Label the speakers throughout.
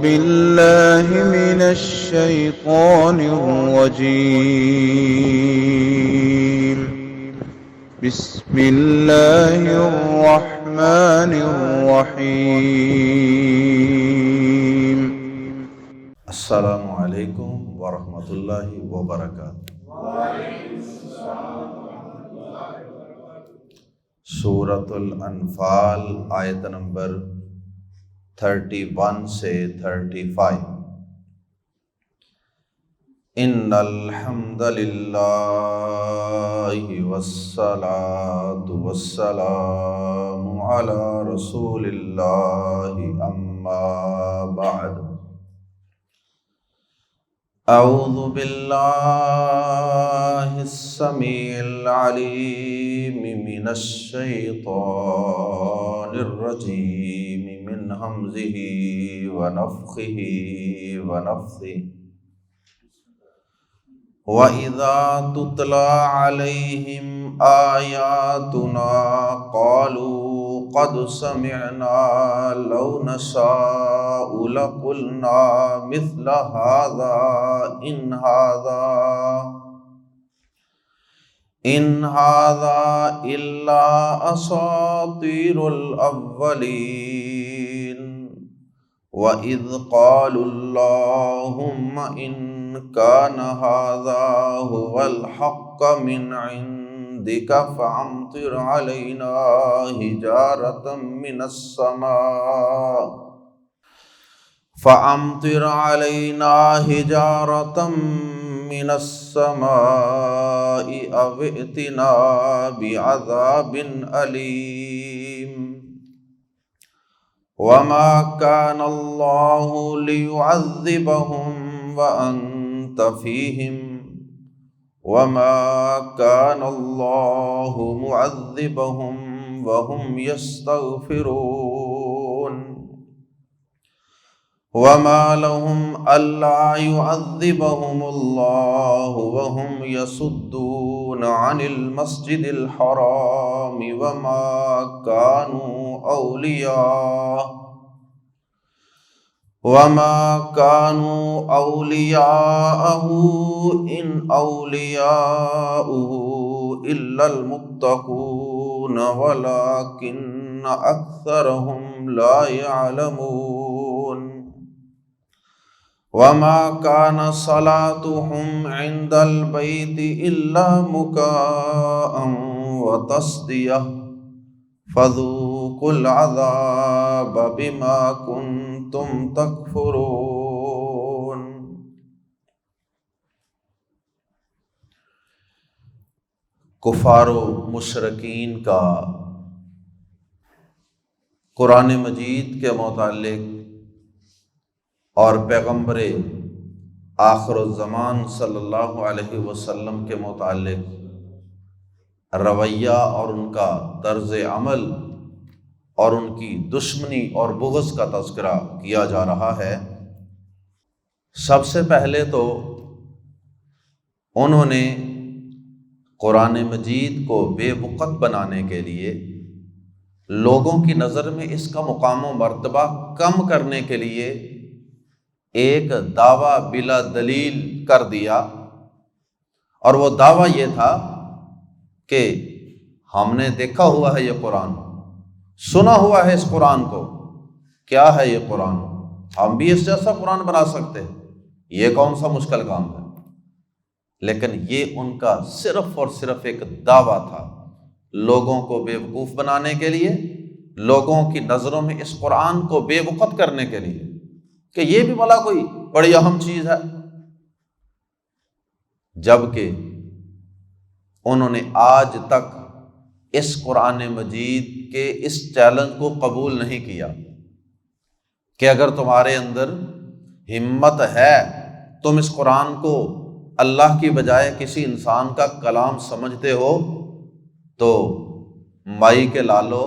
Speaker 1: بالله من الشيطان الرجيم. بسم الله الرحمن الرحيم.
Speaker 2: السلام علیکم ورحمۃ اللہ وبرکاتہ۔ سورۃ الانفال آیت نمبر 31 سے 35۔ ان الحمد للہ والصلاۃ والسلام علی رسول اللہ اما بعد۔ اعوذ باللہ السمیع العلیم من الشیطان الرجیم من ہمزہ ونفخہ ونفثہ۔ وَإِذَا تُتْلَى عَلَيْهِمْ آيَاتُنَا قَالُوا قَدْ سَمِعْنَا لَوْ نَشَاءُ لَقُلْنَا مِثْلَ هَذَا إِنْ هَذَا إِلَّا أَسَاطِيرُ الْأَوَّلِينَ وَإِذْ قَالُوا اللَّهُمَّ إِنْ كَانَ هَذَا هُوَ الْحَقَّ مِنْ عِنْدِكَ فَأَمْطِرْ عَلَيْنَا حِجَارَةً مِنَ السَّمَاءِ أَوْ ائْتِنَا بِعَذَابٍ أَلِيمٍ۔ وَمَا كَانَ اللَّهُ لِيُعَذِّبَهُمْ وَأَنْتَ فِيهِمْ وَمَا كَانَ اللَّهُ مُعَذِّبَهُمْ وَهُمْ يَسْتَغْفِرُونَ۔ وَمَا لَهُمْ أَلَّا يُعَذِّبَهُمُ اللَّهُ وَهُمْ يَصُدُّونَ عَنِ الْمَسْجِدِ الْحَرَامِ وَمَا كَانُوا أَوْلِيَاءَهُ إِنْ أَوْلِيَاؤُهُ إِلَّا الْمُتَّقُونَ وَلَكِنَّ أَكْثَرَهُمْ لَا يَعْلَمُونَ۔ وَمَا كَانَ صَلَاتُهُمْ عِنْدَ الْبَيْتِ إِلَّا مُكَاءً وَتَصْدِيَةً فَذُوقُوا الْعَذَابَ بِمَا كُنْتُمْ تَكْفُرُونَ۔ کفار و مشرکین کا قرآن مجید کے متعلق اور پیغمبر آخر الزمان صلی اللہ علیہ وسلم کے متعلق رویہ اور ان کا طرز عمل اور ان کی دشمنی اور بغض کا تذکرہ کیا جا رہا ہے۔ سب سے پہلے تو انہوں نے قرآن مجید کو بے وقت بنانے کے لیے، لوگوں کی نظر میں اس کا مقام و مرتبہ کم کرنے کے لیے ایک دعویٰ بلا دلیل کر دیا، اور وہ دعویٰ یہ تھا کہ ہم نے دیکھا ہوا ہے یہ قرآن، سنا ہوا ہے اس قرآن کو، کیا ہے یہ قرآن، ہم بھی اس جیسا قرآن بنا سکتے ہیں، یہ کون سا مشکل کام ہے۔ لیکن یہ ان کا صرف اور صرف ایک دعویٰ تھا، لوگوں کو بے وقوف بنانے کے لیے، لوگوں کی نظروں میں اس قرآن کو بے وقت کرنے کے لیے کہ یہ بھی بھلا کوئی بڑی اہم چیز ہے، جبکہ انہوں نے آج تک اس قرآن مجید کے اس چیلنج کو قبول نہیں کیا کہ اگر تمہارے اندر ہمت ہے، تم اس قرآن کو اللہ کی بجائے کسی انسان کا کلام سمجھتے ہو تو مائی کے لالو،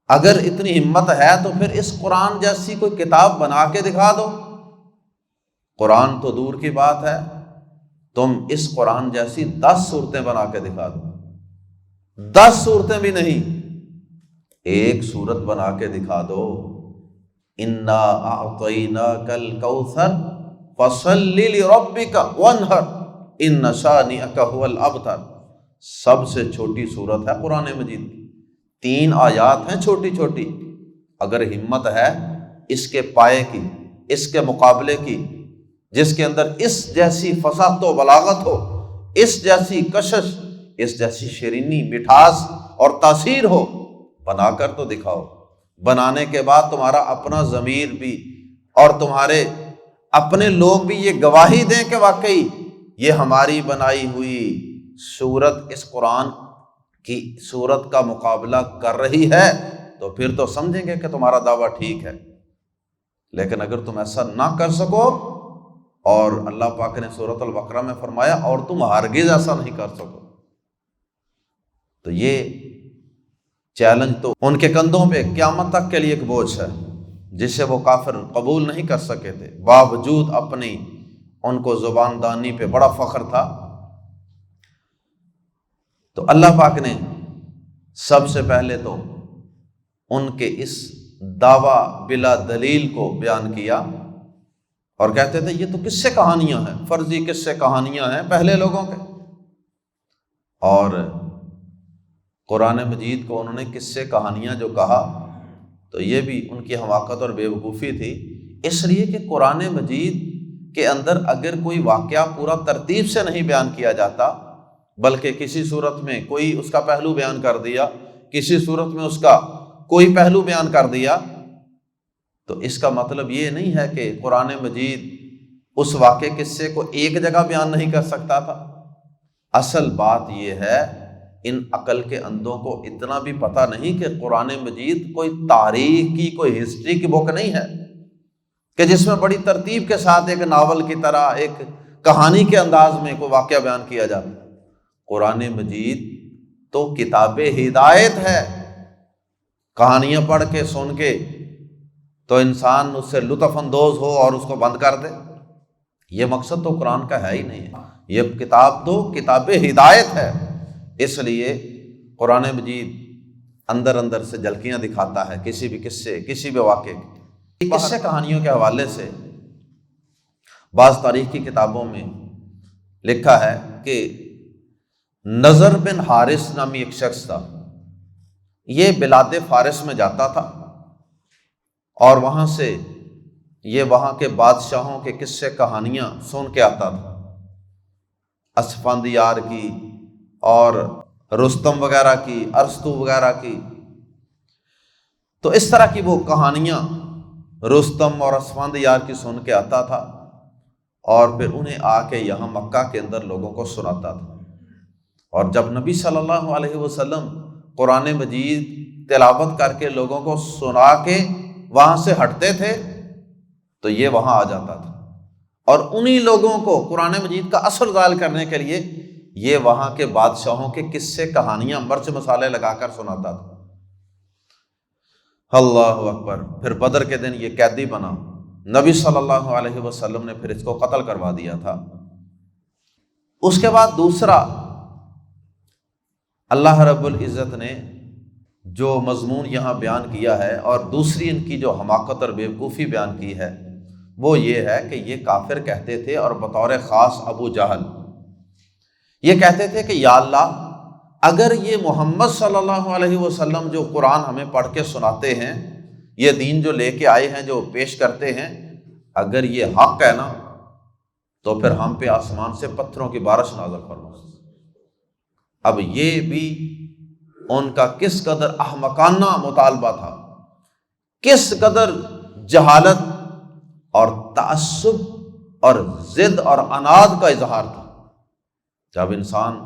Speaker 2: اگر اتنی ہمت ہے تو پھر اس قرآن جیسی کوئی کتاب بنا کے دکھا دو۔ قرآن تو دور کی بات ہے، تم اس قرآن جیسی 10 صورتیں بنا کے دکھا دو، 10 صورتیں بھی نہیں، ایک صورت بنا کے دکھا دو، انا اعطیناک الکوثر فصلی لربک وانحر ان شانئک هو الابتر۔ سب سے چھوٹی سورت ہے قرآن مجید کی، 3 آیات ہیں چھوٹی چھوٹی، اگر ہمت ہے اس کے پائے کی، اس کے مقابلے کی، جس کے اندر اس جیسی فصاحت و بلاغت ہو، اس جیسی کشش، اس جیسی شیرینی، مٹھاس اور تاثیر ہو، بنا کر تو دکھاؤ۔ بنانے کے بعد تمہارا اپنا ضمیر بھی اور تمہارے اپنے لوگ بھی یہ گواہی دیں کہ واقعی یہ ہماری بنائی ہوئی سورت اس قرآن کی سورت کا مقابلہ کر رہی ہے، تو پھر تو سمجھیں گے کہ تمہارا دعویٰ ٹھیک ہے۔ لیکن اگر تم ایسا نہ کر سکو، اور اللہ پاک نے سورۃ البقرہ میں فرمایا اور تم ہرگز ایسا نہیں کر سکو، تو یہ چیلنج تو ان کے کندھوں پہ قیامت تک کے لیے ایک بوجھ ہے، جسے وہ کافر قبول نہیں کر سکے تھے، باوجود اپنی ان کو زبان دانی پہ بڑا فخر تھا۔ تو اللہ پاک نے سب سے پہلے تو ان کے اس دعویٰ بلا دلیل کو بیان کیا، اور کہتے تھے یہ تو قصے کہانیاں ہیں، فرضی قصے کہانیاں ہیں پہلے لوگوں کے، اور قرآن مجید کو انہوں نے قصے کہانیاں جو کہا تو یہ بھی ان کی حماقت اور بے وقوفی تھی، اس لیے کہ قرآن مجید کے اندر اگر کوئی واقعہ پورا ترتیب سے نہیں بیان کیا جاتا، بلکہ کسی صورت میں کوئی اس کا پہلو بیان کر دیا، کسی صورت میں اس کا کوئی پہلو بیان کر دیا، تو اس کا مطلب یہ نہیں ہے کہ قرآن مجید اس واقعے قصے کو ایک جگہ بیان نہیں کر سکتا تھا۔ اصل بات یہ ہے ان عقل کے اندھوں کو اتنا بھی پتہ نہیں کہ قرآن مجید کوئی تاریخ کی، کوئی ہسٹری کی بک نہیں ہے کہ جس میں بڑی ترتیب کے ساتھ ایک ناول کی طرح، ایک کہانی کے انداز میں کوئی واقعہ بیان کیا جاتا۔ قرآن مجید تو کتاب ہدایت ہے، کہانیاں پڑھ کے سن کے تو انسان اس سے لطف اندوز ہو اور اس کو بند کر دے، یہ مقصد تو قرآن کا ہے ہی نہیں ہے۔ یہ کتاب تو کتاب ہدایت ہے، اس لیے قرآن مجید اندر اندر سے جھلکیاں دکھاتا ہے کسی بھی قصے، کسی بھی واقعے کی۔ قصے کہانیوں کے حوالے سے بعض تاریخ کی کتابوں میں لکھا ہے کہ نضر بن حارث نامی ایک شخص تھا، یہ بلاد فارس میں جاتا تھا اور وہاں سے یہ وہاں کے بادشاہوں کے قصے کہانیاں سن کے آتا تھا، اسفندیار کی اور رستم وغیرہ کی، ارسطو وغیرہ کی۔ تو اس طرح کی وہ کہانیاں رستم اور اسفندیار کی سن کے آتا تھا، اور پھر انہیں آ کے یہاں مکہ کے اندر لوگوں کو سناتا تھا۔ اور جب نبی صلی اللہ علیہ وسلم قرآن مجید تلاوت کر کے لوگوں کو سنا کے وہاں سے ہٹتے تھے تو یہ وہاں آ جاتا تھا، اور انہی لوگوں کو قرآن مجید کا اثر ظاہر کرنے کے لیے یہ وہاں کے بادشاہوں کے قصے کہانیاں مرچ مسالے لگا کر سناتا تھا۔ اللہ اکبر! پھر بدر کے دن یہ قیدی بنا، نبی صلی اللہ علیہ وسلم نے پھر اس کو قتل کروا دیا تھا۔ اس کے بعد دوسرا اللہ رب العزت نے جو مضمون یہاں بیان کیا ہے، اور دوسری ان کی جو حماقت اور بیوقوفی بیان کی ہے، وہ یہ ہے کہ یہ کافر کہتے تھے، اور بطور خاص ابو جہل یہ کہتے تھے کہ یا اللہ، اگر یہ محمد صلی اللہ علیہ وسلم جو قرآن ہمیں پڑھ کے سناتے ہیں، یہ دین جو لے کے آئے ہیں، جو پیش کرتے ہیں، اگر یہ حق ہے نا تو پھر ہم پہ آسمان سے پتھروں کی بارش نازل فرما۔ اب یہ بھی ان کا کس قدر احمقانہ مطالبہ تھا، کس قدر جہالت اور تعصب اور ضد اور عناد کا اظہار تھا۔ جب انسان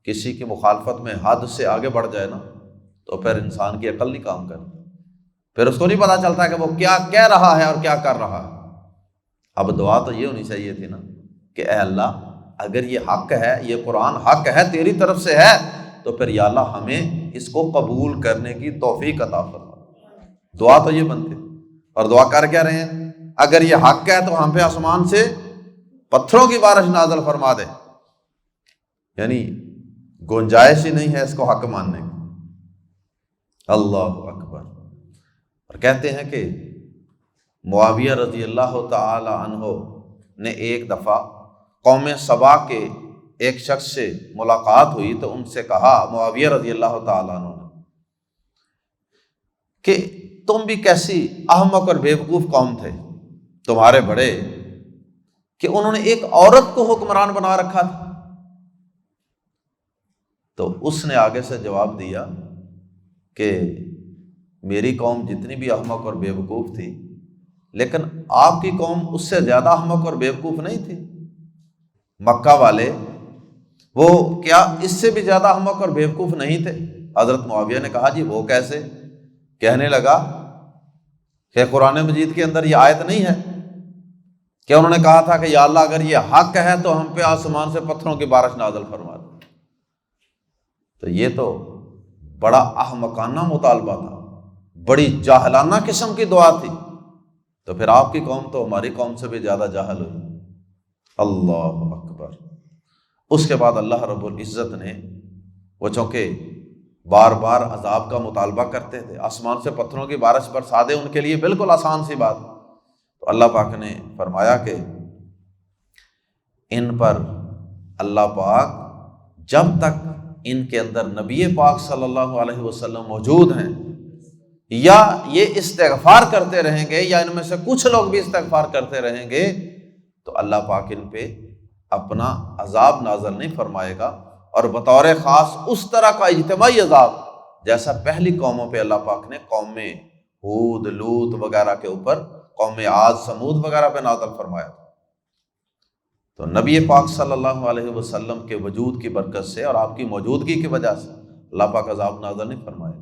Speaker 2: کسی کی مخالفت میں حد سے آگے بڑھ جائے نا تو پھر انسان کی عقل نہیں کام کرتی، پھر اس کو نہیں پتا چلتا کہ وہ کیا کہہ رہا ہے اور کیا کر رہا ہے۔ اب دعا تو یہ ہونی چاہیے تھی نا کہ اے اللہ، اگر یہ حق ہے، یہ قرآن حق ہے، تیری طرف سے ہے، تو پھر یا اللہ ہمیں اس کو قبول کرنے کی توفیق عطا فرما۔ دعا تو یہ بنتی، اور دعا کر کیا رہے ہیں؟ اگر یہ حق ہے تو ہم پہ آسمان سے پتھروں کی بارش نازل فرما دے، یعنی گنجائش ہی نہیں ہے اس کو حق ماننے کی۔ اللہ اکبر! اور کہتے ہیں کہ معاویہ رضی اللہ تعالی عنہ نے ایک دفعہ قوم سبا کے ایک شخص سے ملاقات ہوئی تو ان سے کہا معاویہ رضی اللہ تعالی عنہ نے کہ تم بھی کیسی احمق اور بیوقوف قوم تھے تمہارے بڑے کہ انہوں نے ایک عورت کو حکمران بنا رکھا تھا۔ تو اس نے آگے سے جواب دیا کہ میری قوم جتنی بھی احمق اور بیوقوف تھی لیکن آپ کی قوم اس سے زیادہ احمق اور بیوقوف نہیں تھی۔ مکہ والے وہ کیا اس سے بھی زیادہ احمق اور بیوقوف نہیں تھے؟ حضرت معاویہ نے کہا جی وہ کیسے؟ کہنے لگا کہ قرآن مجید کے اندر یہ آیت نہیں ہے کہ انہوں نے کہا تھا کہ یا اللہ اگر یہ حق ہے تو ہم پہ آسمان سے پتھروں کی بارش نازل فرما دے۔ تو یہ تو بڑا احمقانہ مطالبہ تھا، بڑی جاہلانہ قسم کی دعا تھی۔ تو پھر آپ کی قوم تو ہماری قوم سے بھی زیادہ جاہل ہوئی۔ اللہ اکبر۔ اس کے بعد اللہ رب العزت نے، وہ چونکہ بار بار عذاب کا مطالبہ کرتے تھے، آسمان سے پتھروں کی بارش برسا دے، ان کے لیے بالکل آسان سی بات، تو اللہ پاک نے فرمایا کہ ان پر اللہ پاک جب تک ان کے اندر نبی پاک صلی اللہ علیہ وسلم موجود ہیں یا یہ استغفار کرتے رہیں گے یا ان میں سے کچھ لوگ بھی استغفار کرتے رہیں گے تو اللہ پاک ان پہ اپنا عذاب نازل نہیں فرمائے گا، اور بطور خاص اس طرح کا اجتماعی عذاب جیسا پہلی قوموں پہ اللہ پاک نے قوم ہود، لوط وغیرہ کے اوپر، قوم عاد، سمود وغیرہ پہ نازل فرمایا تھا۔ تو نبی پاک صلی اللہ علیہ وسلم کے وجود کی برکت سے اور آپ کی موجودگی کی وجہ سے اللہ پاک عذاب نازل نہیں فرمائے۔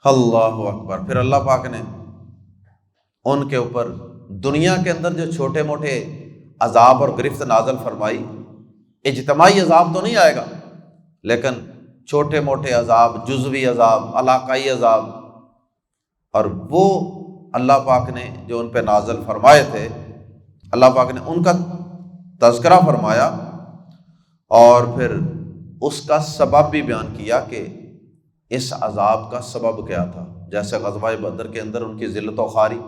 Speaker 2: اللہ اکبر۔ پھر اللہ پاک نے ان کے اوپر دنیا کے اندر جو چھوٹے موٹے عذاب اور گرفت نازل فرمائی، اجتماعی عذاب تو نہیں آئے گا لیکن چھوٹے موٹے عذاب، جزوی عذاب، علاقائی عذاب، اور وہ اللہ پاک نے جو ان پہ نازل فرمائے تھے، اللہ پاک نے ان کا تذکرہ فرمایا اور پھر اس کا سبب بھی بیان کیا کہ اس عذاب کا سبب کیا تھا، جیسے غزوہ بدر کے اندر ان کی ذلت و خواری۔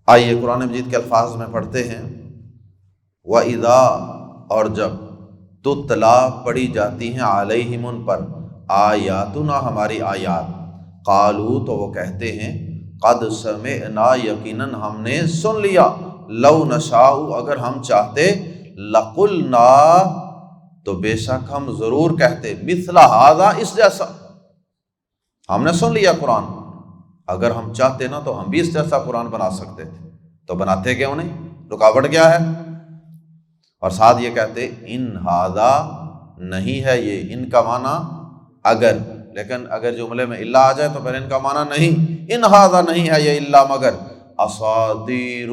Speaker 2: آئیے قرآن مجید کے الفاظ میں پڑھتے ہیں، وَإِذَا، اور جب تتلا پڑھی جاتی ہیں علیہم ان پر، آیاتنا ہماری آیات، قالو تو وہ کہتے ہیں، قد سمعنا یقیناً ہم نے سن لیا، لو نشاء اگر ہم چاہتے، لقلنا تو بے شک ہم ضرور کہتے، مثل ھذا اس جیسا، ہم نے سن لیا قرآن، اگر ہم چاہتے نا تو ہم بھی اس جیسا قرآن بنا سکتے تھے، تو بناتے کیوں نہیں؟ رکاوٹ کیا ہے؟ اور ساتھ یہ کہتے ان ھذا نہیں ہے یہ، ان کا معنی اگر، لیکن اگر جملے میں الا آ جائے تو پھر ان کا معنی نہیں، ان ھذا نہیں ہے یہ الا مگر، اساطیر،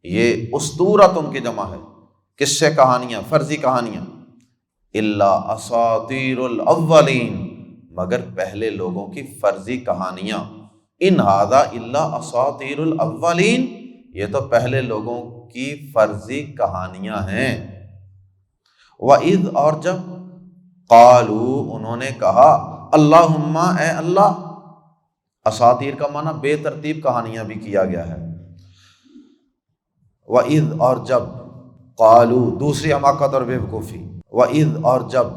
Speaker 2: یہ اسطورت ان کی جمع ہے، کس سے؟ کہانیاں، فرضی کہانیاں، الا اساطیر الاولین، مگر پہلے لوگوں کی فرضی کہانیاں، ان ھذا الا اساطیر الاولین، یہ تو پہلے لوگوں کی فرضی کہانیاں ہیں۔ وَإِذْ، اور جب، قالوا انہوں نے کہا، اللہم اے اللہ، اساطیر کا معنی بے ترتیب کہانیاں بھی کیا گیا ہے۔ وَإِذْ، اور جب، قالوا دوسری حماقت اور بیوقوفی، وَإِذْ، اور جب،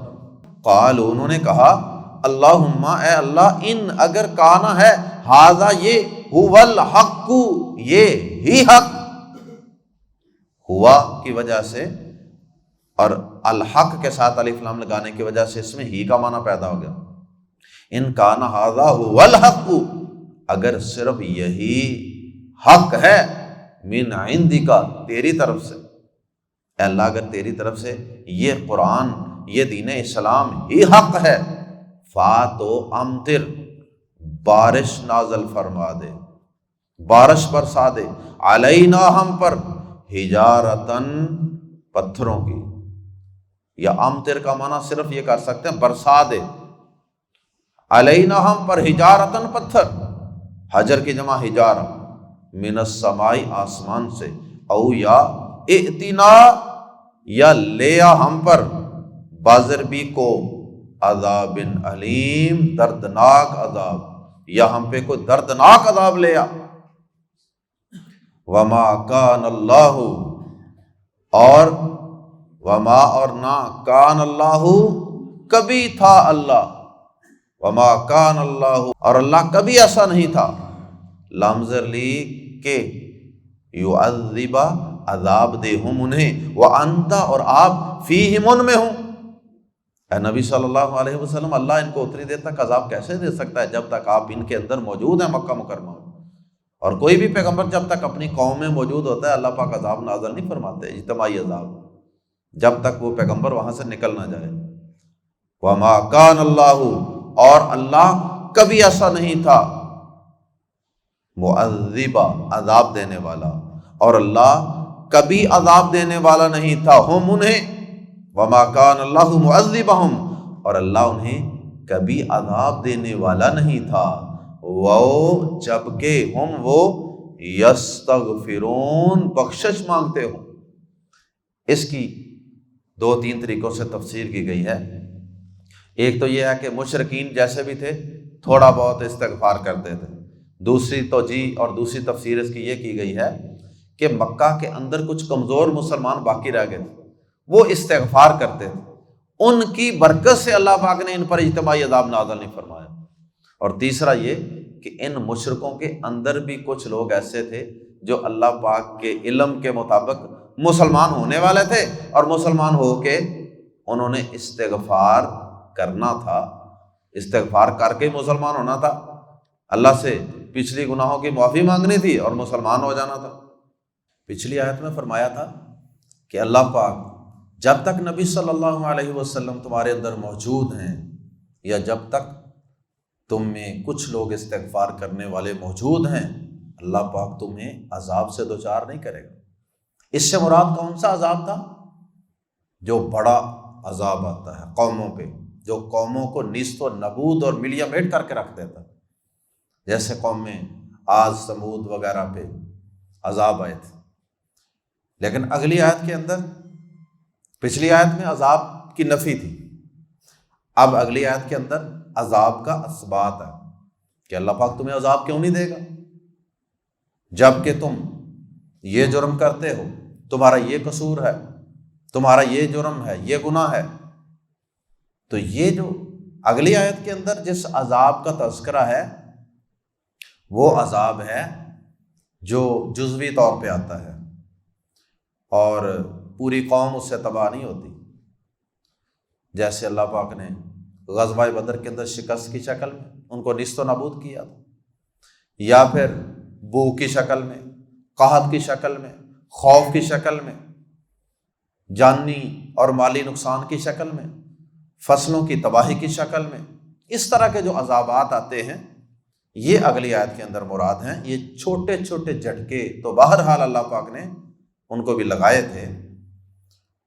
Speaker 2: قالوا انہوں نے کہا، اللہم اے اللہ، ان اگر کانا ہے، ھذا یہ، ھو الحق یہ ہی حق، ہوا کی وجہ سے اور الحق کے ساتھ الف لام لگانے کی وجہ سے اس میں ہی کا معنی پیدا ہو گیا، ان کانا ھذا ھو الحق، اگر صرف یہی حق ہے، من عندک، تیری طرف سے، اے اللہ اگر تیری طرف سے یہ قرآن، یہ دین اسلام ہی حق ہے، فاتو امطر، بارش نازل فرما دے، بارش برسا دے، علینا ہم پر، حجارتن پتھروں کی، یا امطر کا معنی صرف یہ کر سکتے ہیں برسا دے، علینا ہم پر، حجارتن پتھر، حجر کی جمع حجارہ، من السماء آسمان سے، او یا ائتنا، یا لیا ہم پر، بازربی کو، عذاب علیم، دردناک عذاب، یا ہم پہ کوئی دردناک عذاب لے آ۔ وما کان اللہ، اور وما اور نہ، کان اللہ کبھی تھا اللہ، وما کان اللہ اور اللہ کبھی ایسا نہیں تھا، لام زر لی کہ یعذب عذاب دے ہم انہیں، وانت اور آپ فیہم ان میں ہوں۔ اے نبی صلی اللہ علیہ وسلم، اللہ ان کو اتنی دیر تک عذاب کیسے دے سکتا ہے جب تک آپ ان کے اندر موجود ہیں مکہ مکرمہ میں؟ اور کوئی بھی پیغمبر جب تک اپنی قوم میں موجود ہوتا ہے اللہ پاک عذاب نازل نہیں فرماتے، اجتماعی عذاب، جب تک وہ پیغمبر وہاں سے نکل نہ جائے۔ وما کان اللہ، اور اللہ کبھی ایسا نہیں تھا، معذبا عذاب دینے والا، اور اللہ کبھی عذاب دینے والا نہیں تھا ہم انہیں، وما کان اللہ معذبہم، اور اللہ انہیں کبھی عذاب دینے والا نہیں تھا، وہ جبکہ ہم وہ یستغفرون بخشش مانگتے ہوں۔ اس کی دو تین طریقوں سے تفسیر کی گئی ہے۔ ایک تو یہ ہے کہ مشرکین جیسے بھی تھے تھوڑا بہت استغفار کرتے تھے، دوسری توجیہ اور دوسری تفسیر اس کی یہ کی گئی ہے کہ مکہ کے اندر کچھ کمزور مسلمان باقی رہ گئے تھے، وہ استغفار کرتے تھے، ان کی برکت سے اللہ پاک نے ان پر اجتماعی عذاب نازل نہیں فرمایا۔ اور تیسرا یہ کہ ان مشرکوں کے اندر بھی کچھ لوگ ایسے تھے جو اللہ پاک کے علم کے مطابق مسلمان ہونے والے تھے، اور مسلمان ہو کے انہوں نے استغفار کرنا تھا، استغفار کر کے مسلمان ہونا تھا، اللہ سے پچھلی گناہوں کی معافی مانگنی تھی اور مسلمان ہو جانا تھا۔ پچھلی آیت میں فرمایا تھا کہ اللہ پاک جب تک نبی صلی اللہ علیہ وسلم تمہارے اندر موجود ہیں، یا جب تک تم میں کچھ لوگ استغفار کرنے والے موجود ہیں، اللہ پاک تمہیں عذاب سے دوچار نہیں کرے گا۔ اس سے مراد کون سا عذاب تھا؟ جو بڑا عذاب آتا ہے قوموں پہ، جو قوموں کو نیست و نبود اور ملیہ میٹ کر کے رکھ دیتا، جیسے قوم میں عاد ثمود وغیرہ پہ عذاب آئے تھے۔ لیکن اگلی آیت کے اندر، پچھلی آیت میں عذاب کی نفی تھی، اب اگلی آیت کے اندر عذاب کا اثبات ہے کہ اللہ پاک تمہیں عذاب کیوں نہیں دے گا جب کہ تم یہ جرم کرتے ہو، تمہارا یہ قصور ہے، تمہارا یہ جرم ہے، یہ گناہ ہے۔ تو یہ جو اگلی آیت کے اندر جس عذاب کا تذکرہ ہے وہ عذاب ہے جو جزوی طور پہ آتا ہے اور پوری قوم اس سے تباہ نہیں ہوتی، جیسے اللہ پاک نے غزوہ بدر کے اندر شکست کی شکل میں ان کو نیست و نابود کیا تھا، یا پھر بھوک کی شکل میں، قحط کی شکل میں، خوف کی شکل میں، جانی اور مالی نقصان کی شکل میں، فصلوں کی تباہی کی شکل میں، اس طرح کے جو عذابات آتے ہیں یہ اگلی آیت کے اندر مراد ہیں۔ یہ چھوٹے چھوٹے جھٹکے تو بہرحال اللہ پاک نے ان کو بھی لگائے تھے،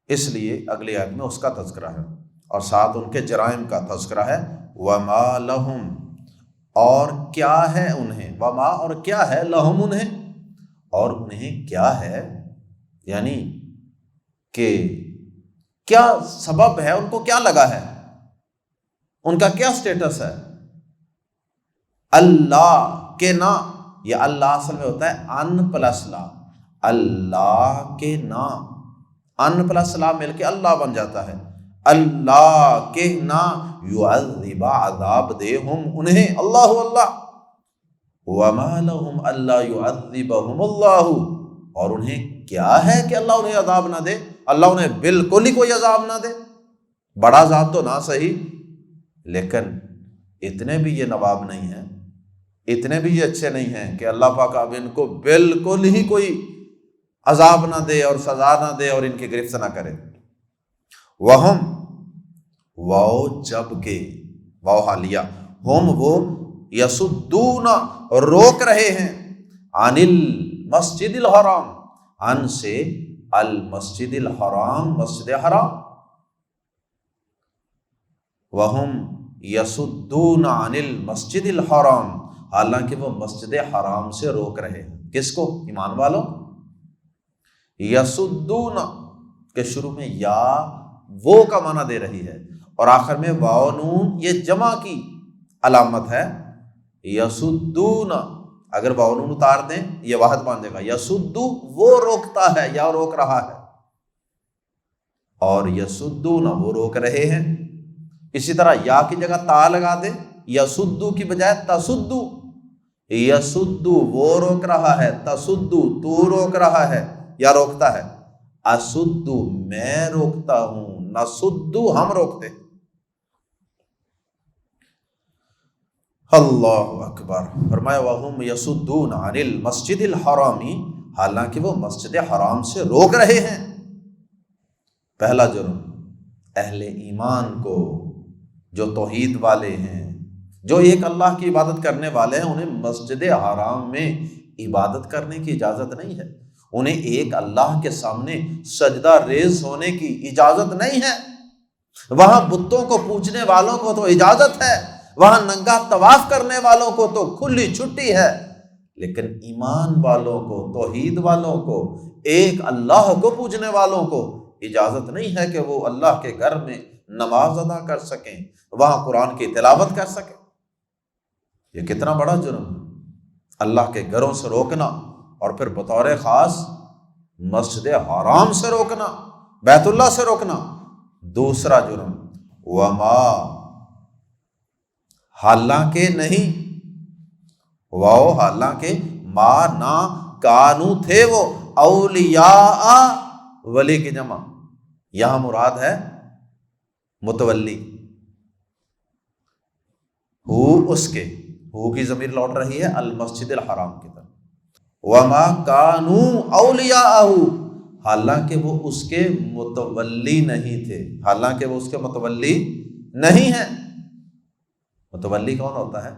Speaker 2: اس لیے اگلی آیت میں اس کا تذکرہ ہے، اور ساتھ ان کے جرائم کا تذکرہ ہے۔ وما لہم، اور کیا ہے انہیں، وما اور کیا ہے، لہم انہیں، اور انہیں کیا ہے، یعنی کہ کیا سبب ہے، ان کو کیا لگا ہے، ان کا کیا سٹیٹس ہے۔ اللہ کے نا، یہ اللہ اصل میں ہوتا ہے ان پلس لا، اللہ کے نا، ان پلس لا مل کے اللہ بن جاتا ہے۔ اللہ کے نا یعذب، عذاب دے ہم انہیں، اللہ اللہ، وما لہم اللہ یعذبہم اللہ، اور انہیں کیا ہے کہ اللہ انہیں عذاب نہ دے، اللہ انہیں بالکل ہی کوئی عذاب نہ دے، بڑا عذاب تو نہ صحیح، لیکن اتنے بھی یہ نواب نہیں ہیں، اتنے بھی یہ اچھے نہیں ہیں کہ اللہ پاک اب ان کو بالکل ہی کوئی عذاب نہ دے اور سزا نہ دے اور ان کی گرفت نہ کرے۔ وہم، واو جب کے، واو حالیہ، ہم وہ یصدون روک رہے ہیں، عن المسجد الحرام، عن سے المسجد الحرام، مسجد حرام، وہم یصدون عن المسجد الحرام، حالانکہ وہ مسجد حرام سے روک رہے ہیں، کس کو؟ ایمان والوں۔ یصدون کے شروع میں یا وہ کا معنی دے رہی ہے اور آخر میں واو نون، یہ جمع کی علامت ہے، یسدون، اگر باؤنون اتار دیں یہ واحد باندھے گا، یسدو وہ روکتا ہے یا روک رہا ہے، اور یسدون وہ روک رہے ہیں۔ اسی طرح یا کی جگہ تا لگا دیں، یسدو کی بجائے تسدو، یسدو وہ روک رہا ہے، تسدو تو روک رہا ہے یا روکتا ہے، اسدو میں روکتا ہوں، نسدو ہم روکتے۔ اللہ اکبر۔ فرمایا وَهُمْ يَصُدُّونَ عَنِ الْمَسْجِدِ الْحَرَامِ، حالانکہ وہ مسجد حرام سے روک رہے ہیں۔ پہلا جرم اہل ایمان کو، جو توحید والے ہیں، جو ایک اللہ کی عبادت کرنے والے ہیں، انہیں مسجد حرام میں عبادت کرنے کی اجازت نہیں ہے، انہیں ایک اللہ کے سامنے سجدہ ریز ہونے کی اجازت نہیں ہے۔ وہاں بتوں کو پوجنے والوں کو تو اجازت ہے، وہاں ننگا طواف کرنے والوں کو تو کھلی چھٹی ہے، لیکن ایمان والوں کو، توحید والوں کو، ایک اللہ کو پوجنے والوں کو اجازت نہیں ہے کہ وہ اللہ کے گھر میں نماز ادا کر سکیں، وہاں قرآن کی تلاوت کر سکیں۔ یہ کتنا بڑا جرم، اللہ کے گھروں سے روکنا، اور پھر بطور خاص مسجد حرام سے روکنا، بیت اللہ سے روکنا۔ دوسرا جرم وما، حالانکہ نہیں، واو حالانکہ، ما نہ، کانو تھے وہ، اولیاء ولی کی جمع، یہاں مراد ہے متولی، ہو اس کے، ہو کی ضمیر لوٹ رہی ہے المسجد الحرام کی طرف۔ وما کانو اولیاءہ، حالانکہ وہ اس کے متولی نہیں تھے، حالانکہ وہ اس کے متولی نہیں ہیں۔ متولی کون ہوتا ہے؟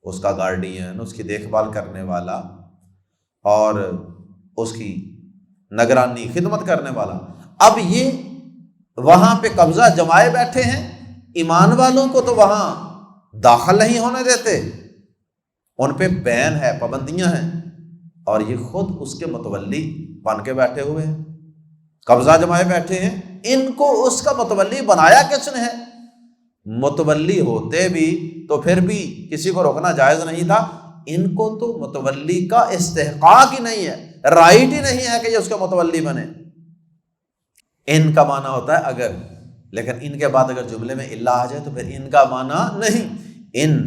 Speaker 2: اس کا گارڈین، اس کی دیکھ بھال کرنے والا، اور اس کی نگرانی خدمت کرنے والا۔ اب یہ وہاں پہ قبضہ جمائے بیٹھے ہیں، ایمان والوں کو تو وہاں داخل نہیں ہونے دیتے، ان پہ بین ہے، پابندیاں ہیں، اور یہ خود اس کے متولی بن کے بیٹھے ہوئے ہیں، قبضہ جمائے بیٹھے ہیں۔ ان کو اس کا متولی بنایا کس نے ہے؟ متولی ہوتے بھی تو پھر بھی کسی کو روکنا جائز نہیں تھا، ان کو تو متولی کا استحقاق ہی نہیں ہے، رائٹ ہی نہیں ہے کہ یہ اس کا متولی بنے۔ ان کا معنی ہوتا ہے اگر، لیکن ان کے بعد اگر جملے میں الا آ جائے تو پھر ان کا معنی نہیں، ان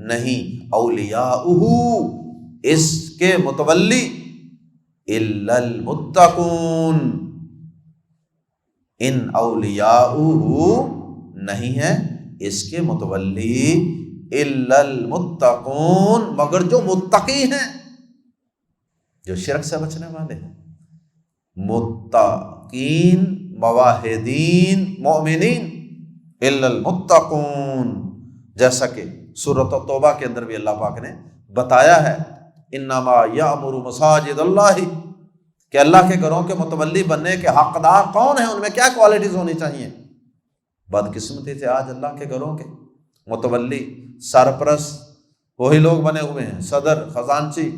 Speaker 2: نہیں، اولیاءہ اس کے متولی، الا المتقون، ان اولیاءہ نہیں ہے اس کے متولی، الا المتقون مگر جو متقی ہیں، جو شرک سے بچنے والے ہیں، متقین، موحدین، مؤمنین، الا المتقون، جیسا کہ سورۃ توبہ کے اندر بھی اللہ پاک نے بتایا ہے، انما یامر مساجد اللہ، کہ اللہ کے گھروں کے متولی بننے کے حقدار کون ہیں، ان میں کیا کوالٹیز ہونی چاہیے۔ بدقسمتی سے آج اللہ کے گھروں کے متولی، سرپرست وہی لوگ بنے ہوئے ہیں، صدر، خزانچی،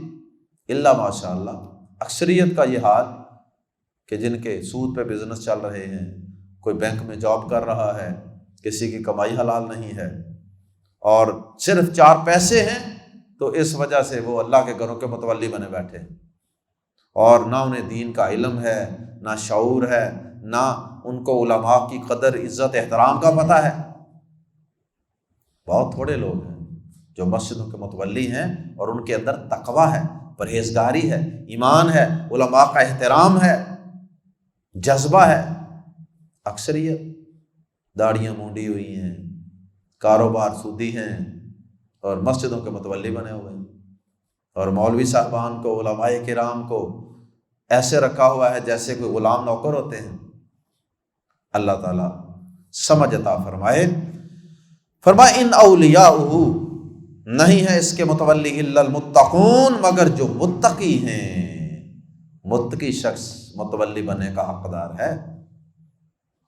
Speaker 2: الا ماشاء اللہ، اکثریت کا یہ حال کہ جن کے سود پہ بزنس چل رہے ہیں، کوئی بینک میں جاب کر رہا ہے، کسی کی کمائی حلال نہیں ہے، اور صرف 4 پیسے ہیں، تو اس وجہ سے وہ اللہ کے گھروں کے متولی بنے بیٹھے ہیں، اور نہ انہیں دین کا علم ہے، نہ شعور ہے، نہ ان کو علماء کی قدر، عزت، احترام کا پتہ ہے۔ بہت تھوڑے لوگ ہیں جو مسجدوں کے متولی ہیں اور ان کے اندر تقویٰ ہے، پرہیزگاری ہے، ایمان ہے، علماء کا احترام ہے، جذبہ ہے۔ اکثریت داڑیاں مونڈی ہوئی ہیں، کاروبار سودی ہیں، اور مسجدوں کے متولی بنے ہوئے ہیں، اور مولوی صاحبان کو، علماء کرام کو ایسے رکھا ہوا ہے جیسے کوئی غلام نوکر ہوتے ہیں۔ اللہ تعالیٰ سمجھ عطا فرمائے۔ فرمائے ان اولیاءہ، نہیں ہے اس کے متولی، الا المتقون مگر جو متقی ہیں۔ متقی شخص متولی بننے کا حقدار ہے۔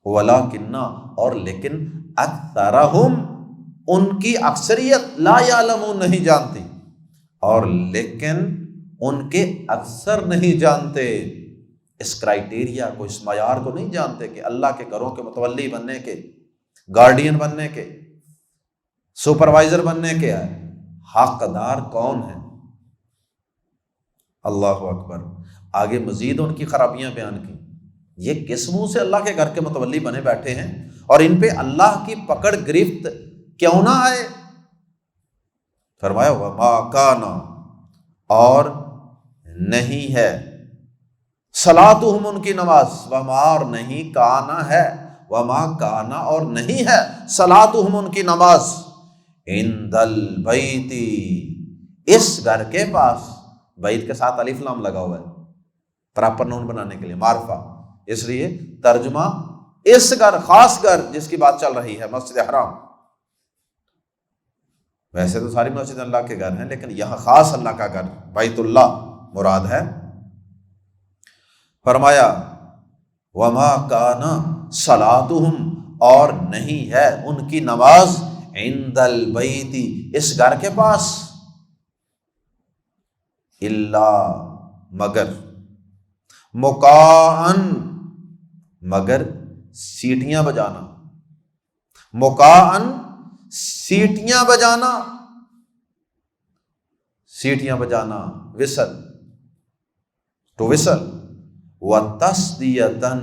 Speaker 2: ولکن، اور لیکن، اکثرہم، ان کی اکثریت، لا یعلمون نہیں جانتی، اور لیکن ان کے اکثر نہیں جانتے، اس کرائیٹیریا کو، اس معیار کو نہیں جانتے کہ اللہ کے گھروں کے متولی بننے کے، گارڈین بننے کے، سپروائزر بننے کے ہے، حقدار کون ہے؟ اللہ اکبر۔ آگے مزید ان کی خرابیاں بیان کی، یہ کس منہ سے اللہ کے گھر کے متولی بنے بیٹھے ہیں، اور ان پہ اللہ کی پکڑ گرفت کیوں نہ آئے؟ فرمایا وما کانا، اور نہیں ہے، صلاتہم ان کی نماز، وما اور نہیں، کانا ہے، وما کانا اور نہیں ہے، صلاتہم ان کی نماز، عند البیت اس گھر کے پاس، بیت کے ساتھ الف لام لگا ہوا ہے پراپر نون بنانے کے لیے، معرفہ، اس لیے ترجمہ اس گھر، خاص گھر جس کی بات چل رہی ہے مسجد حرام۔ ویسے تو ساری مسجد اللہ کے گھر ہیں، لیکن یہاں خاص اللہ کا گھر بیت اللہ مراد ہے۔ فرمایا وما کان صلاتہم اور نہیں ہے ان کی نماز، عند البیت اس گھر کے پاس، الا مگر، مکاءن مگر سیٹیاں بجانا، مکاءن سیٹیاں بجانا، سیٹیاں بجانا، وسل ٹو وسل، وتصدیۃً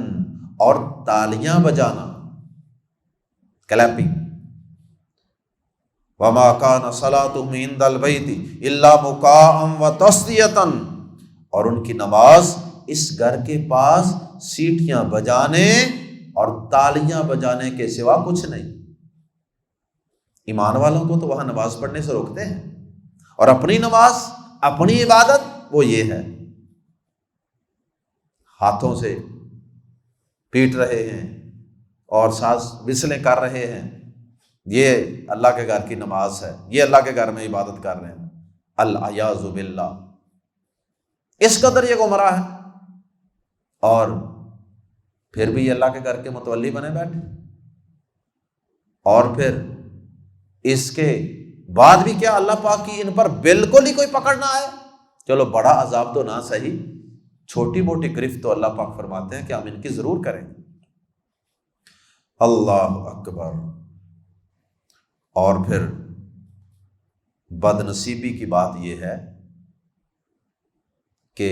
Speaker 2: اور تالیاں بجانا، کلیپنگ، وما کان صلاتہم عند البیت الا مکاء وتصدیۃً، اور ان کی نماز اس گھر کے پاس سیٹیاں بجانے اور تالیاں بجانے کے سوا کچھ نہیں۔ ایمان والوں کو تو وہاں نماز پڑھنے سے روکتے ہیں، اور اپنی نماز، اپنی عبادت وہ یہ ہے، ہاتھوں سے پیٹ رہے ہیں اور ساز وصلیں کر رہے ہیں، یہ اللہ کے گھر کی نماز ہے، یہ اللہ کے گھر میں عبادت کر رہے ہیں، العیاذ باللہ۔ اس قدر یہ گمراہ ہے، اور پھر بھی یہ اللہ کے گھر کے متولی بنے بیٹھے، اور پھر اس کے بعد بھی کیا اللہ پاک کی ان پر بالکل ہی کوئی پکڑ نہ آئے؟ چلو بڑا عذاب تو نہ صحیح، چھوٹی موٹی گرفت تو اللہ پاک فرماتے ہیں کہ ہم ان کی ضرور کریں گے۔ اللہ اکبر۔ اور پھر بد نصیبی کی بات یہ ہے کہ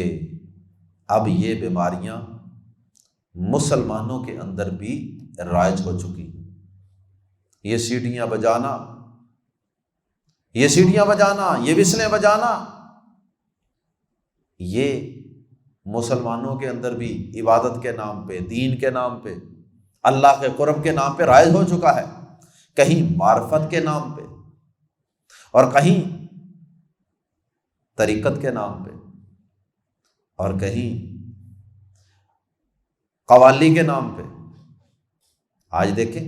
Speaker 2: اب یہ بیماریاں مسلمانوں کے اندر بھی رائج ہو چکی ہیں۔ یہ سیٹیاں بجانا، یہ سیٹیاں بجانا، یہ وصلیں بجانا، یہ مسلمانوں کے اندر بھی عبادت کے نام پہ، دین کے نام پہ، اللہ کے قرب کے نام پہ رائج ہو چکا ہے، کہیں معرفت کے نام پہ اور کہیں طریقت کے نام پہ اور کہیں قوالی کے نام پہ۔ آج دیکھیں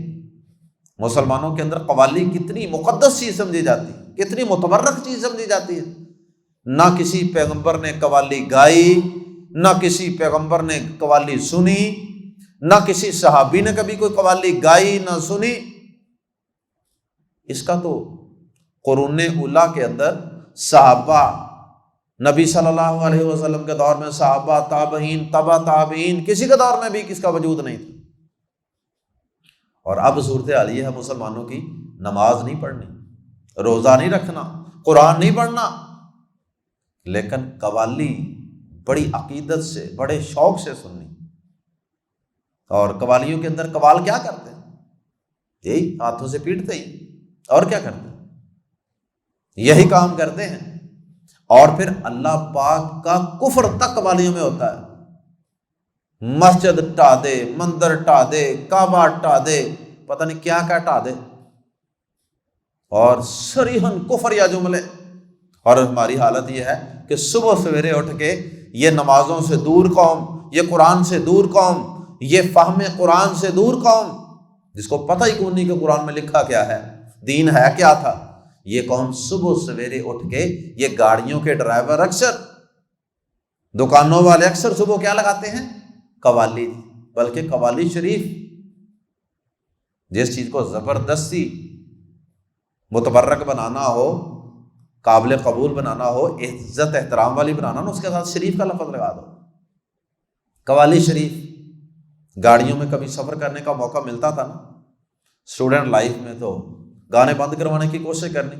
Speaker 2: مسلمانوں کے اندر قوالی کتنی مقدس چیز سمجھی جاتی ہے، کتنی متبرک چیز سمجھی جاتی ہے۔ نہ کسی پیغمبر نے قوالی گائی، نہ کسی پیغمبر نے قوالی سنی، نہ کسی صحابی نے کبھی کوئی قوالی گائی نہ سنی۔ اس کا تو قرون اولیٰ کے اندر صحابہ، نبی صلی اللہ علیہ وسلم کے دور میں صحابہ، تابعین، تبع تابعین، کسی کے دور میں بھی کس کا وجود نہیں تھا۔ اور اب صورتحال یہ ہے مسلمانوں کی، نماز نہیں پڑھنی، روزہ نہیں رکھنا، قرآن نہیں پڑھنا، لیکن قوالی بڑی عقیدت سے، بڑے شوق سے سننی۔ اور قوالیوں کے اندر قوال کیا کرتے ہیں؟ یہی ہاتھوں سے پیٹتے ہی، اور کیا کرتے ہیں؟ یہی کام کرتے ہیں۔ اور پھر اللہ پاک کا کفر تک قوالیوں میں ہوتا ہے۔ مسجد ٹا دے، مندر ٹا دے، کعبہ ٹا دے، پتہ نہیں کیا کیا ٹا دے، اور صریحاً کفر یا جملے۔ اور ہماری حالت یہ ہے کہ صبح سویرے اٹھ کے یہ نمازوں سے دور قوم، یہ قرآن سے دور قوم، یہ فہم قرآن سے دور قوم، جس کو پتہ ہی کون نہیں کہ قرآن میں لکھا کیا ہے، دین ہے کیا تھا، یہ قوم صبح سویرے اٹھ کے، یہ گاڑیوں کے ڈرائیور اکثر، دکانوں والے اکثر صبح کیا لگاتے ہیں؟ قوالی، بلکہ قوالی شریف، جس چیز کو زبردستی متبرک بنانا ہو، قابل قبول بنانا ہو، عزت احترام والی بنانا ہو، اس کے ساتھ شریف کا لفظ لگا دو۔ قوالی شریف، گاڑیوں میں کبھی سفر کرنے کا موقع ملتا تھا نا، اسٹوڈنٹ لائف میں تو گانے بند کروانے کی کوشش کرنی،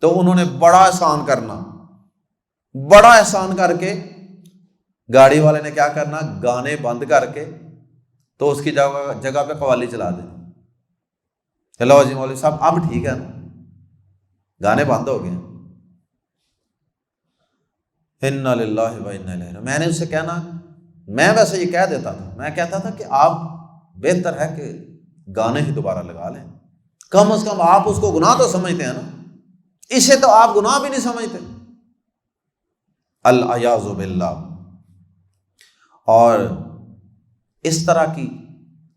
Speaker 2: تو انہوں نے بڑا احسان کرنا، بڑا احسان کر کے گاڑی والے نے کیا کرنا، گانے بند کر کے تو اس کی جگہ پہ قوالی چلا دیں۔ چلو جی مولوی صاحب اب ٹھیک ہے نا، گانے بند ہو گئے۔ انا للہ و انا الیہ راجعون۔ میں نے اس سے کہنا، میں ویسے یہ کہہ دیتا تھا، میں کہتا تھا کہ آپ بہتر ہے کہ گانے ہی دوبارہ لگا لیں، کم از کم آپ اس کو گناہ تو سمجھتے ہیں نا، اسے تو آپ گناہ بھی نہیں سمجھتے۔ العیاذ باللہ۔ اور اس طرح کی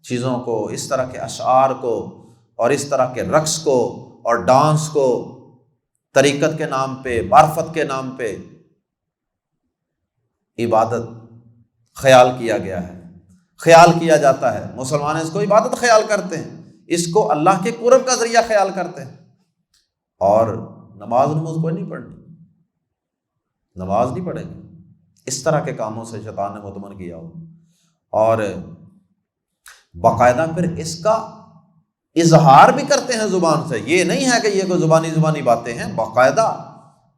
Speaker 2: چیزوں کو، اس طرح کے اشعار کو اور اس طرح کے رقص کو اور ڈانس کو طریقت کے نام پہ، معرفت کے نام پہ عبادت خیال کیا گیا ہے، خیال کیا جاتا ہے۔ مسلمان اس کو عبادت خیال کرتے ہیں، اس کو اللہ کے قرب کا ذریعہ خیال کرتے ہیں، اور نماز کوئی نہیں پڑھنی، نماز نہیں پڑھیں گے۔ اس طرح کے کاموں سے شیطان نے مطمئن کیا ہو، اور باقاعدہ پھر اس کا اظہار بھی کرتے ہیں زبان سے۔ یہ نہیں ہے کہ یہ کوئی زبانی باتیں ہیں، باقاعدہ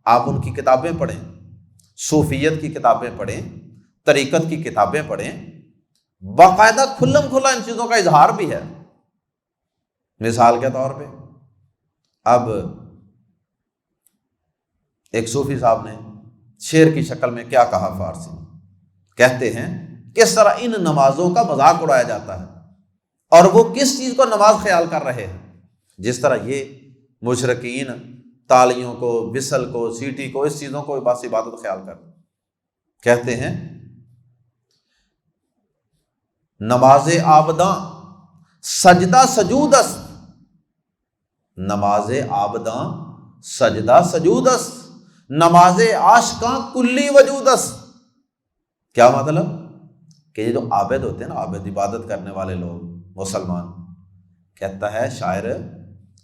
Speaker 2: آپ ان کی کتابیں پڑھیں، صوفیت کی کتابیں پڑھیں، طریقت کی کتابیں پڑھیں، باقاعدہ کھلم کھلا ان چیزوں کا اظہار بھی ہے۔ مثال کے طور پہ اب ایک صوفی صاحب نے شعر کی شکل میں کیا کہا فارسی میں، کہتے ہیں کس طرح ان نمازوں کا مذاق اڑایا جاتا ہے، اور وہ کس چیز کو نماز خیال کر رہے ہیں، جس طرح یہ مشرکین تالیوں کو، وصل کو، سیٹی کو، اس چیزوں کو بس عبادت خیال کر۔ کہتے ہیں نماز آبداں سجدہ سجود است، نماز آبداں سجدہ سجود است، نماز عاشقاں کلی وجود است۔ کیا مطلب کہ یہ جو عابد ہوتے ہیں نا، عابد عبادت کرنے والے لوگ مسلمان، کہتا ہے شاعر،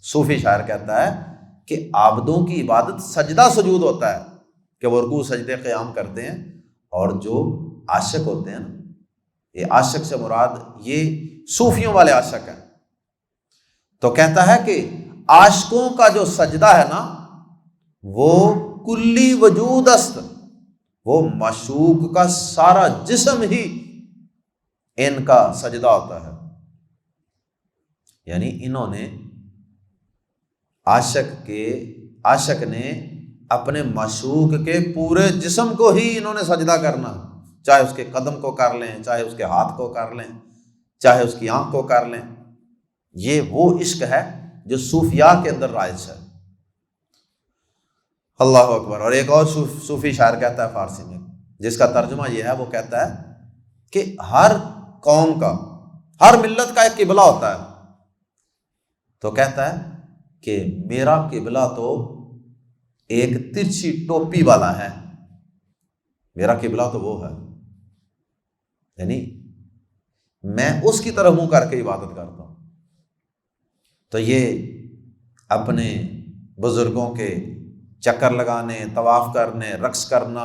Speaker 2: صوفی شاعر کہتا ہے کہ عابدوں کی عبادت سجدہ سجود ہوتا ہے، کہ وہ رکوع سجدے قیام کرتے ہیں، اور جو عاشق ہوتے ہیں نا، یہ عاشق سے مراد یہ صوفیوں والے عاشق ہیں، تو کہتا ہے کہ عاشقوں کا جو سجدہ ہے نا وہ کلی وجود است، وہ معشوق کا سارا جسم ہی ان کا سجدہ ہوتا ہے۔ یعنی انہوں نے عاشق نے اپنے معشوق کے پورے جسم کو ہی انہوں نے سجدہ کرنا، چاہے اس کے قدم کو کر لیں، چاہے اس کے ہاتھ کو کر لیں، چاہے اس کی آنکھ کو کر لیں۔ یہ وہ عشق ہے جو صوفیاء کے اندر رائج ہے۔ اللہ اکبر۔ اور ایک اور صوفی شاعر کہتا ہے فارسی میں، جس کا ترجمہ یہ ہے، وہ کہتا ہے کہ ہر قوم کا، ہر ملت کا ایک قبلہ ہوتا ہے، تو کہتا ہے کہ میرا قبلہ تو ایک ترچھی ٹوپی والا ہے، میرا قبلہ تو وہ ہے، یعنی میں اس کی طرف منہ کر کے عبادت کرتا ہوں۔ تو یہ اپنے بزرگوں کے چکر لگانے، طواف کرنے، رقص کرنا،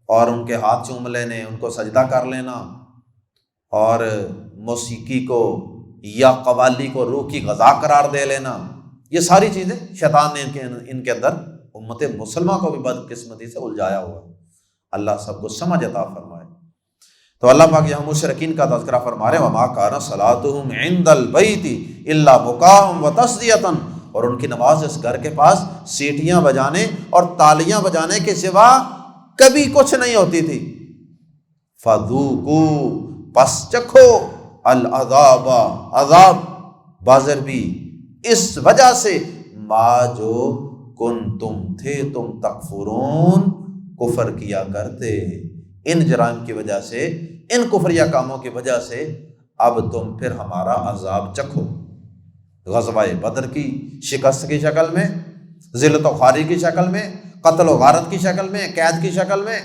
Speaker 2: اور ان کے ہاتھ چوم لینے، ان کو سجدہ کر لینا، اور موسیقی کو یا قوالی کو روح کی غذا قرار دے لینا، یہ ساری چیزیں شیطان نے ان کے اندر امت مسلمہ کو بھی بدقسمتی سے الجھایا ہوا ہے۔ اللہ سب کو سمجھ عطا فرمائے۔ تو اللہ پاک یہاں مشرکین کا تذکرہ فرما رہے ہیں، وَمَا كَانَ صَلَاتُهُمْ عِنْدَ الْبَيْتِ إِلَّا بُكَاءً وَتَصْدِيَةً، اور ان کی نماز اس گھر کے پاس سیٹیاں بجانے اور تالیاں بجانے کے سوا کبھی کچھ نہیں ہوتی تھی۔ فَذُوقُوا، پس چکھو، العذاب، عذاب، بازر بھی، اس وجہ سے ما جو کنتم تھے تم تکفرون، کفر کیا کرتے، ان جرائم کی وجہ سے، ان کفریہ کاموں کی وجہ سے اب تم پھر ہمارا عذاب چکھو۔ غزوہ بدر کی شکست کی شکل میں، ذلت و خواری کی شکل میں، قتل و غارت کی شکل میں، قید کی شکل میں،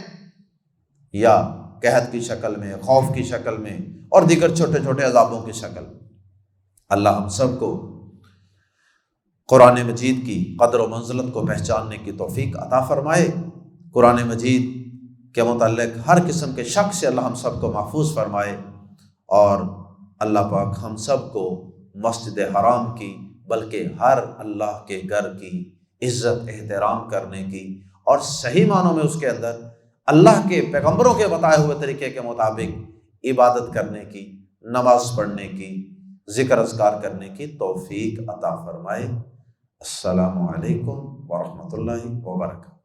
Speaker 2: یا قحط کی شکل میں، خوف کی شکل میں، اور دیگر چھوٹے چھوٹے عذابوں کی شکل۔ اللہ ہم سب کو قرآن مجید کی قدر و منزلت کو پہچاننے کی توفیق عطا فرمائے۔ قرآن مجید کے متعلق ہر قسم کے شک سے اللہ ہم سب کو محفوظ فرمائے، اور اللہ پاک ہم سب کو مسجد حرام کی بلکہ ہر اللہ کے گھر کی عزت احترام کرنے کی، اور صحیح معنوں میں اس کے اندر اللہ کے پیغمبروں کے بتائے ہوئے طریقے کے مطابق عبادت کرنے کی، نماز پڑھنے کی، ذکر اذکار کرنے کی توفیق عطا فرمائے۔ السلام علیکم ورحمۃ اللہ وبرکاتہ۔